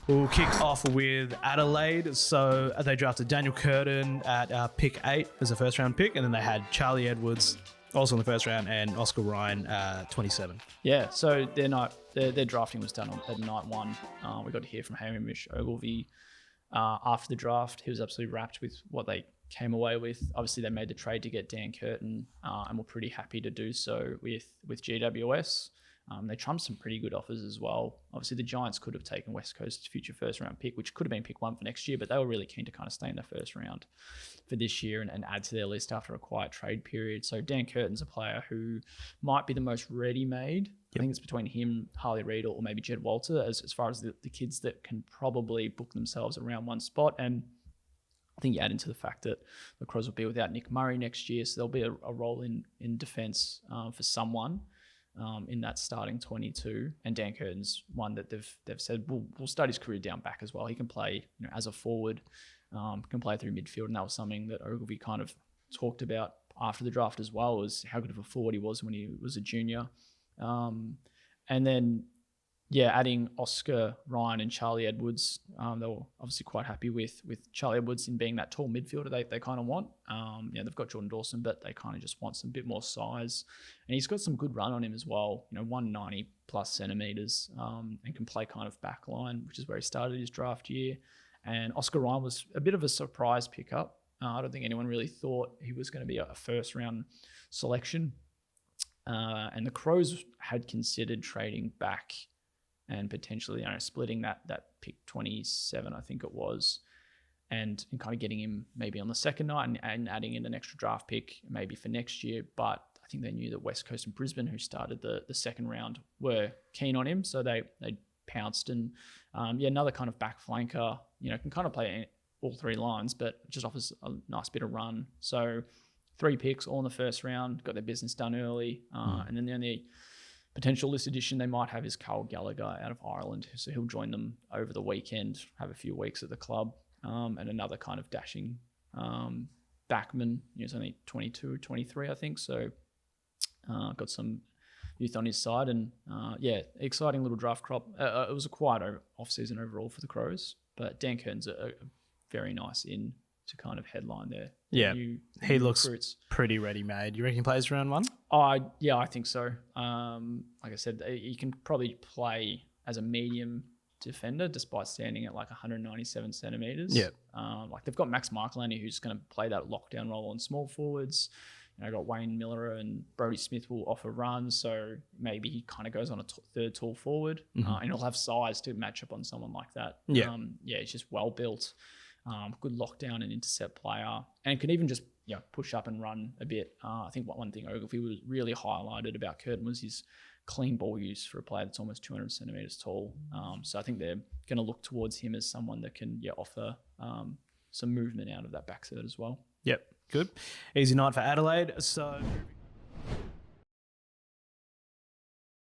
We'll kick off with Adelaide. So they drafted Daniel Curtin at pick 8 as a first round pick, and then they had Charlie Edwards also in the first round and Oscar Ryan 27. Yeah, so their drafting was done at night 1. We got to hear from Hamish Ogilvie after the draft. He was absolutely wrapped with what they came away with. Obviously, they made the trade to get Dan Curtin, and were pretty happy to do so with GWS. They trumped some pretty good offers as well. Obviously, the Giants could have taken West Coast's future first-round pick, which could have been pick 1 for next year, but they were really keen to kind of stay in the first round for this year and add to their list after a quiet trade period. So Dan Curtin's a player who might be the most ready-made. Yep. I think it's between him, Harley Reid, or maybe Jed Walter as far as the kids that can probably book themselves around one spot. And I think you add into the fact that the Crows will be without Nick Murray next year, so there'll be a role in defence for someone in that starting 22, and Dan Curtin's one that they've said will start his career down back as well. He can play as a forward, can play through midfield, and that was something that Ogilvie kind of talked about after the draft as well, was how good of a forward he was when he was a junior. And then adding Oscar Ryan and Charlie Edwards, they were obviously quite happy with Charlie Edwards in being that tall midfielder they kind of want. They've got Jordan Dawson, but they kind of just want some bit more size. And he's got some good run on him as well, 190 plus centimetres, and can play kind of back line, which is where he started his draft year. And Oscar Ryan was a bit of a surprise pickup. I don't think anyone really thought he was going to be a first round selection. And the Crows had considered trading back and potentially splitting that pick 27, I think it was, and kind of getting him maybe on the second night and adding in an extra draft pick maybe for next year. But I think they knew that West Coast and Brisbane, who started the second round, were keen on him, so they pounced. And another kind of back flanker, can kind of play all 3 lines, but just offers a nice bit of run. So 3 picks all in the first round, got their business done early, and then the only potential list addition they might have is Carl Gallagher out of Ireland. So he'll join them over the weekend, have a few weeks at the club, and another kind of dashing backman. He's only 22 or 23, I think. So got some youth on his side. And exciting little draft crop. It was a quiet off-season overall for the Crows, but Dan Curtin's a very nice in to kind of headline there. Yeah, he looks pretty ready-made. You reckon he plays round 1? I think so. Like I said, he can probably play as a medium defender despite standing at like 197 centimetres. Yeah. They've got Max Marcolani, who's going to play that lockdown role on small forwards. Got Wayne Miller and Brodie Smith will offer runs, so maybe he kind of goes on a third tall forward, and he'll have size to match up on someone like that. Yeah. He's just well built. Good lockdown and intercept player, and can even just push up and run a bit. I think one thing Ogilvie was really highlighted about Curtin was his clean ball use for a player that's almost 200 centimetres tall. So I think they're going to look towards him as someone that can offer some movement out of that back third as well. Yep, good. Easy night for Adelaide. So